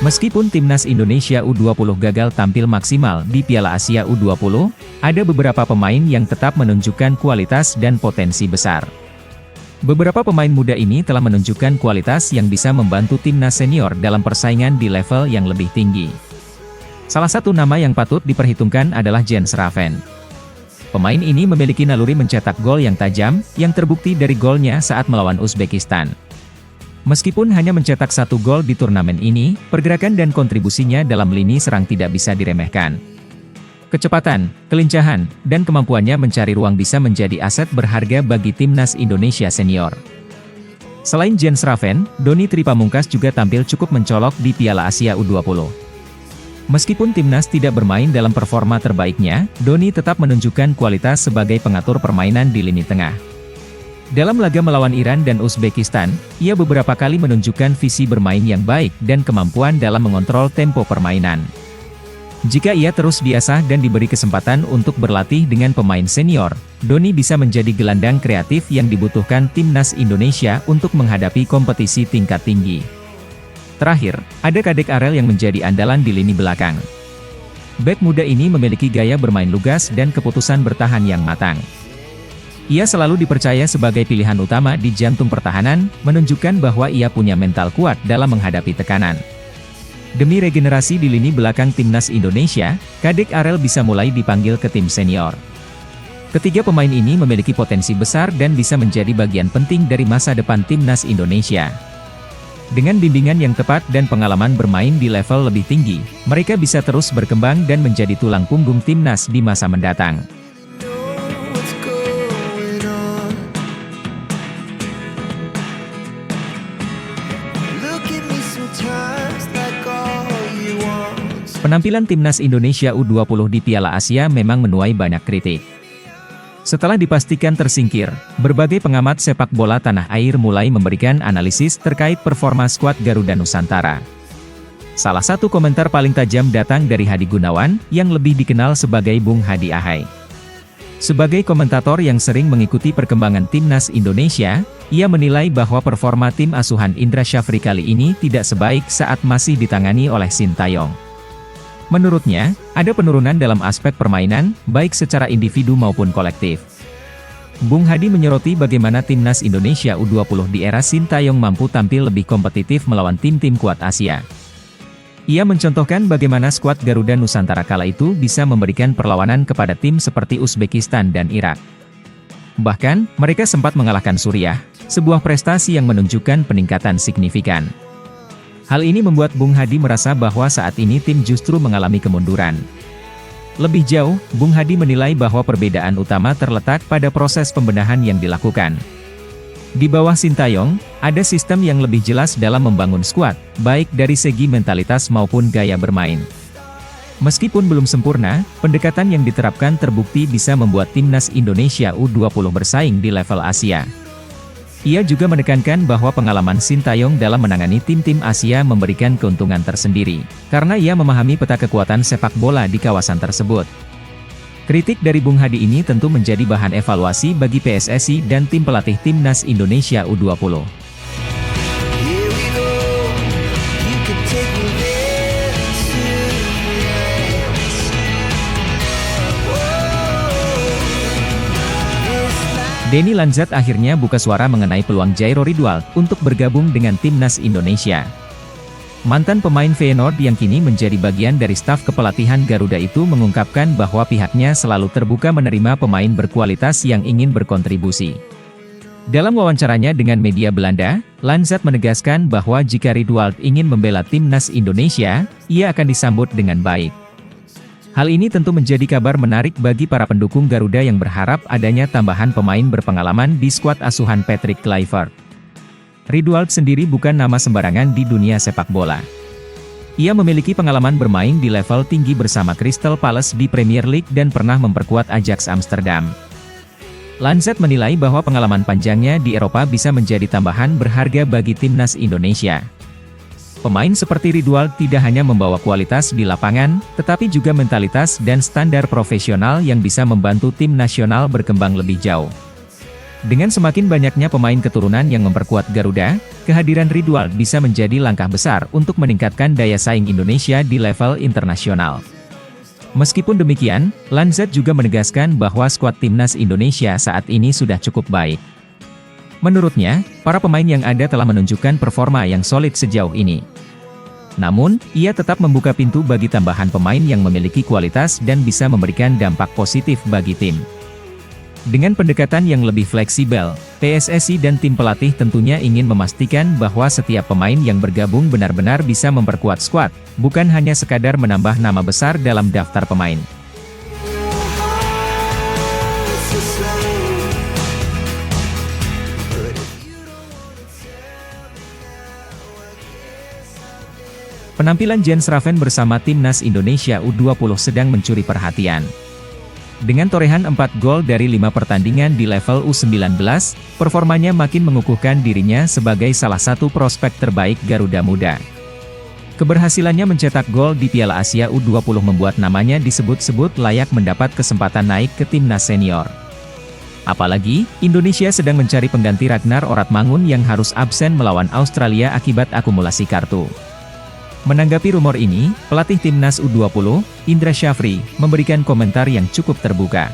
Meskipun timnas Indonesia U20 gagal tampil maksimal di Piala Asia U20, ada beberapa pemain yang tetap menunjukkan kualitas dan potensi besar. Beberapa pemain muda ini telah menunjukkan kualitas yang bisa membantu timnas senior dalam persaingan di level yang lebih tinggi. Salah satu nama yang patut diperhitungkan adalah Jens Raven. Pemain ini memiliki naluri mencetak gol yang tajam, yang terbukti dari golnya saat melawan Uzbekistan. Meskipun hanya mencetak 1 gol di turnamen ini, pergerakan dan kontribusinya dalam lini serang tidak bisa diremehkan. Kecepatan, kelincahan, dan kemampuannya mencari ruang bisa menjadi aset berharga bagi timnas Indonesia senior. Selain Jens Raven, Doni Tripamungkas juga tampil cukup mencolok di Piala Asia U20. Meskipun timnas tidak bermain dalam performa terbaiknya, Doni tetap menunjukkan kualitas sebagai pengatur permainan di lini tengah. Dalam laga melawan Iran dan Uzbekistan, ia beberapa kali menunjukkan visi bermain yang baik dan kemampuan dalam mengontrol tempo permainan. Jika ia terus diasah dan diberi kesempatan untuk berlatih dengan pemain senior, Doni bisa menjadi gelandang kreatif yang dibutuhkan timnas Indonesia untuk menghadapi kompetisi tingkat tinggi. Terakhir, ada Kadek Arel yang menjadi andalan di lini belakang. Bek muda ini memiliki gaya bermain lugas dan keputusan bertahan yang matang. Ia selalu dipercaya sebagai pilihan utama di jantung pertahanan, menunjukkan bahwa ia punya mental kuat dalam menghadapi tekanan. Demi regenerasi di lini belakang timnas Indonesia, Kadek Arel bisa mulai dipanggil ke tim senior. Ketiga pemain ini memiliki potensi besar dan bisa menjadi bagian penting dari masa depan timnas Indonesia. Dengan bimbingan yang tepat dan pengalaman bermain di level lebih tinggi, mereka bisa terus berkembang dan menjadi tulang punggung timnas di masa mendatang. Penampilan timnas Indonesia U20 di Piala Asia memang menuai banyak kritik. Setelah dipastikan tersingkir, berbagai pengamat sepak bola tanah air mulai memberikan analisis terkait performa skuad Garuda Nusantara. Salah satu komentar paling tajam datang dari Hadi Gunawan, yang lebih dikenal sebagai Bung Hadi Ahai. Sebagai komentator yang sering mengikuti perkembangan timnas Indonesia, ia menilai bahwa performa tim asuhan Indra Syafri kali ini tidak sebaik saat masih ditangani oleh Sintayong. Menurutnya, ada penurunan dalam aspek permainan, baik secara individu maupun kolektif. Bung Hadi menyoroti bagaimana timnas Indonesia U20 di era Sintayong mampu tampil lebih kompetitif melawan tim-tim kuat Asia. Ia mencontohkan bagaimana skuad Garuda Nusantara kala itu bisa memberikan perlawanan kepada tim seperti Uzbekistan dan Irak. Bahkan, mereka sempat mengalahkan Suriah, sebuah prestasi yang menunjukkan peningkatan signifikan. Hal ini membuat Bung Hadi merasa bahwa saat ini tim justru mengalami kemunduran. Lebih jauh, Bung Hadi menilai bahwa perbedaan utama terletak pada proses pembenahan yang dilakukan. Di bawah Sintayong, ada sistem yang lebih jelas dalam membangun skuad, baik dari segi mentalitas maupun gaya bermain. Meskipun belum sempurna, pendekatan yang diterapkan terbukti bisa membuat timnas Indonesia U20 bersaing di level Asia. Ia juga menekankan bahwa pengalaman Sintayong dalam menangani tim-tim Asia memberikan keuntungan tersendiri, karena ia memahami peta kekuatan sepak bola di kawasan tersebut. Kritik dari Bung Hadi ini tentu menjadi bahan evaluasi bagi PSSI dan tim pelatih timnas Indonesia U20. Denny Lanzat akhirnya buka suara mengenai peluang Jairo Ridwald untuk bergabung dengan timnas Indonesia. Mantan pemain Feyenoord yang kini menjadi bagian dari staf kepelatihan Garuda itu mengungkapkan bahwa pihaknya selalu terbuka menerima pemain berkualitas yang ingin berkontribusi. Dalam wawancaranya dengan media Belanda, Lanzat menegaskan bahwa jika Ridwald ingin membela timnas Indonesia, ia akan disambut dengan baik. Hal ini tentu menjadi kabar menarik bagi para pendukung Garuda yang berharap adanya tambahan pemain berpengalaman di skuad asuhan Patrick Kluivert. Ridwald sendiri bukan nama sembarangan di dunia sepak bola. Ia memiliki pengalaman bermain di level tinggi bersama Crystal Palace di Premier League dan pernah memperkuat Ajax Amsterdam. Lanzat menilai bahwa pengalaman panjangnya di Eropa bisa menjadi tambahan berharga bagi timnas Indonesia. Pemain seperti Ridwald tidak hanya membawa kualitas di lapangan, tetapi juga mentalitas dan standar profesional yang bisa membantu tim nasional berkembang lebih jauh. Dengan semakin banyaknya pemain keturunan yang memperkuat Garuda, kehadiran Ridwal bisa menjadi langkah besar untuk meningkatkan daya saing Indonesia di level internasional. Meskipun demikian, Lanzat juga menegaskan bahwa skuad timnas Indonesia saat ini sudah cukup baik. Menurutnya, para pemain yang ada telah menunjukkan performa yang solid sejauh ini. Namun, ia tetap membuka pintu bagi tambahan pemain yang memiliki kualitas dan bisa memberikan dampak positif bagi tim. Dengan pendekatan yang lebih fleksibel, PSSI dan tim pelatih tentunya ingin memastikan bahwa setiap pemain yang bergabung benar-benar bisa memperkuat skuad, bukan hanya sekadar menambah nama besar dalam daftar pemain. Penampilan Jens Raven bersama timnas Indonesia U20 sedang mencuri perhatian. Dengan torehan 4 gol dari 5 pertandingan di level U19, performanya makin mengukuhkan dirinya sebagai salah satu prospek terbaik Garuda Muda. Keberhasilannya mencetak gol di Piala Asia U20 membuat namanya disebut-sebut layak mendapat kesempatan naik ke timnas senior. Apalagi, Indonesia sedang mencari pengganti Ragnar Oratmangun yang harus absen melawan Australia akibat akumulasi kartu. Menanggapi rumor ini, pelatih timnas U20, Indra Syafri, memberikan komentar yang cukup terbuka.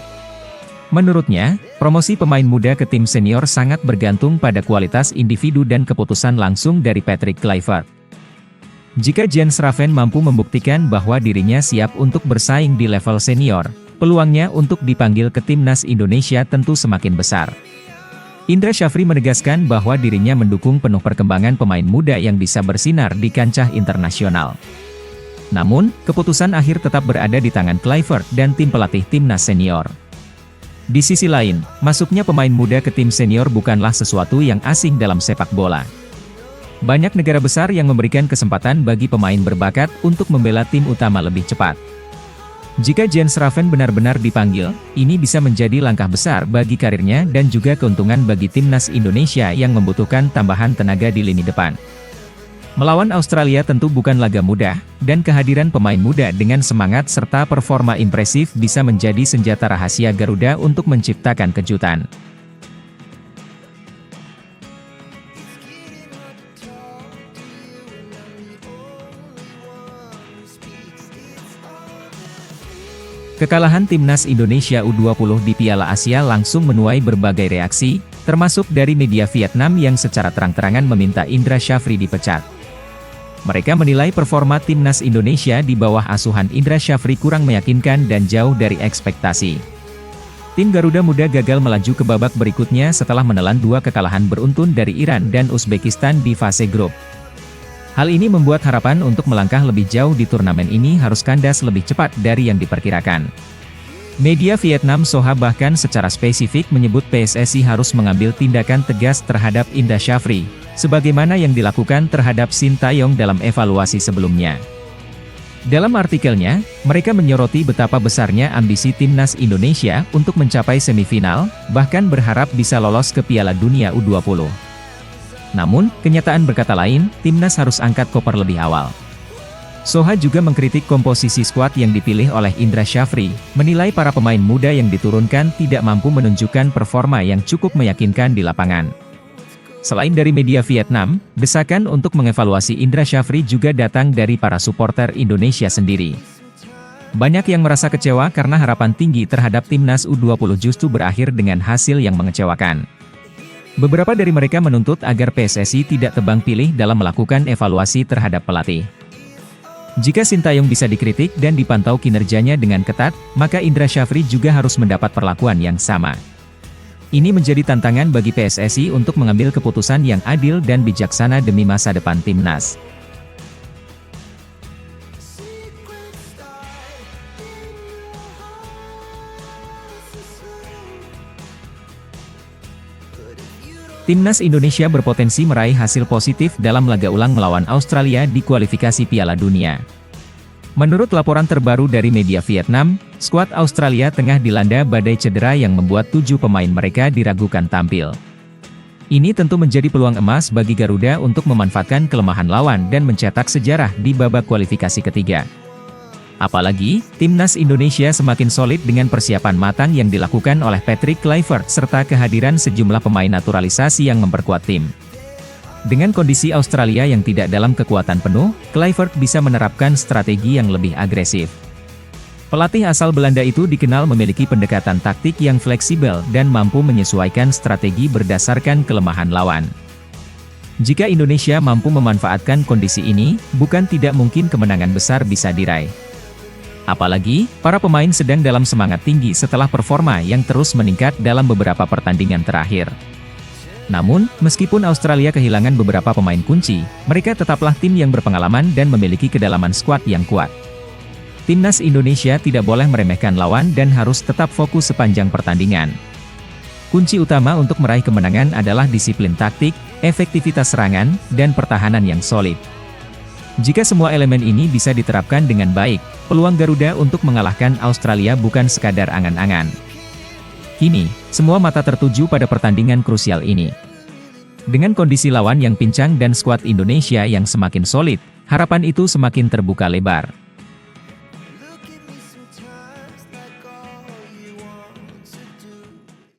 Menurutnya, promosi pemain muda ke tim senior sangat bergantung pada kualitas individu dan keputusan langsung dari Patrick Kluivert. Jika Jens Raven mampu membuktikan bahwa dirinya siap untuk bersaing di level senior, peluangnya untuk dipanggil ke timnas Indonesia tentu semakin besar. Indra Syafri menegaskan bahwa dirinya mendukung penuh perkembangan pemain muda yang bisa bersinar di kancah internasional. Namun, keputusan akhir tetap berada di tangan Kluivert dan tim pelatih timnas senior. Di sisi lain, masuknya pemain muda ke tim senior bukanlah sesuatu yang asing dalam sepak bola. Banyak negara besar yang memberikan kesempatan bagi pemain berbakat untuk membela tim utama lebih cepat. Jika Jens Raven benar-benar dipanggil, ini bisa menjadi langkah besar bagi karirnya dan juga keuntungan bagi timnas Indonesia yang membutuhkan tambahan tenaga di lini depan. Melawan Australia tentu bukan laga mudah, dan kehadiran pemain muda dengan semangat serta performa impresif bisa menjadi senjata rahasia Garuda untuk menciptakan kejutan. Kekalahan timnas Indonesia U20 di Piala Asia langsung menuai berbagai reaksi, termasuk dari media Vietnam yang secara terang-terangan meminta Indra Syafri dipecat. Mereka menilai performa timnas Indonesia di bawah asuhan Indra Syafri kurang meyakinkan dan jauh dari ekspektasi. Tim Garuda Muda gagal melaju ke babak berikutnya setelah menelan 2 kekalahan beruntun dari Iran dan Uzbekistan di fase grup. Hal ini membuat harapan untuk melangkah lebih jauh di turnamen ini harus kandas lebih cepat dari yang diperkirakan. Media Vietnam Soha bahkan secara spesifik menyebut PSSI harus mengambil tindakan tegas terhadap Indra Syafri, sebagaimana yang dilakukan terhadap Sintayong dalam evaluasi sebelumnya. Dalam artikelnya, mereka menyoroti betapa besarnya ambisi timnas Indonesia untuk mencapai semifinal, bahkan berharap bisa lolos ke Piala Dunia U20. Namun, kenyataan berkata lain, timnas harus angkat koper lebih awal. Soha juga mengkritik komposisi skuad yang dipilih oleh Indra Syafri, menilai para pemain muda yang diturunkan tidak mampu menunjukkan performa yang cukup meyakinkan di lapangan. Selain dari media Vietnam, desakan untuk mengevaluasi Indra Syafri juga datang dari para supporter Indonesia sendiri. Banyak yang merasa kecewa karena harapan tinggi terhadap timnas U20 justru berakhir dengan hasil yang mengecewakan. Beberapa dari mereka menuntut agar PSSI tidak tebang pilih dalam melakukan evaluasi terhadap pelatih. Jika Sintayong bisa dikritik dan dipantau kinerjanya dengan ketat, maka Indra Syafri juga harus mendapat perlakuan yang sama. Ini menjadi tantangan bagi PSSI untuk mengambil keputusan yang adil dan bijaksana demi masa depan timnas. Timnas Indonesia berpotensi meraih hasil positif dalam laga ulang melawan Australia di kualifikasi Piala Dunia. Menurut laporan terbaru dari media Vietnam, skuad Australia tengah dilanda badai cedera yang membuat 7 pemain mereka diragukan tampil. Ini tentu menjadi peluang emas bagi Garuda untuk memanfaatkan kelemahan lawan dan mencetak sejarah di babak kualifikasi ketiga. Apalagi, timnas Indonesia semakin solid dengan persiapan matang yang dilakukan oleh Patrick Kluivert serta kehadiran sejumlah pemain naturalisasi yang memperkuat tim. Dengan kondisi Australia yang tidak dalam kekuatan penuh, Kluivert bisa menerapkan strategi yang lebih agresif. Pelatih asal Belanda itu dikenal memiliki pendekatan taktik yang fleksibel dan mampu menyesuaikan strategi berdasarkan kelemahan lawan. Jika Indonesia mampu memanfaatkan kondisi ini, bukan tidak mungkin kemenangan besar bisa diraih. Apalagi, para pemain sedang dalam semangat tinggi setelah performa yang terus meningkat dalam beberapa pertandingan terakhir. Namun, meskipun Australia kehilangan beberapa pemain kunci, mereka tetaplah tim yang berpengalaman dan memiliki kedalaman skuad yang kuat. Timnas Indonesia tidak boleh meremehkan lawan dan harus tetap fokus sepanjang pertandingan. Kunci utama untuk meraih kemenangan adalah disiplin taktik, efektivitas serangan, dan pertahanan yang solid. Jika semua elemen ini bisa diterapkan dengan baik, peluang Garuda untuk mengalahkan Australia bukan sekadar angan-angan. Kini, semua mata tertuju pada pertandingan krusial ini. Dengan kondisi lawan yang pincang dan skuad Indonesia yang semakin solid, harapan itu semakin terbuka lebar.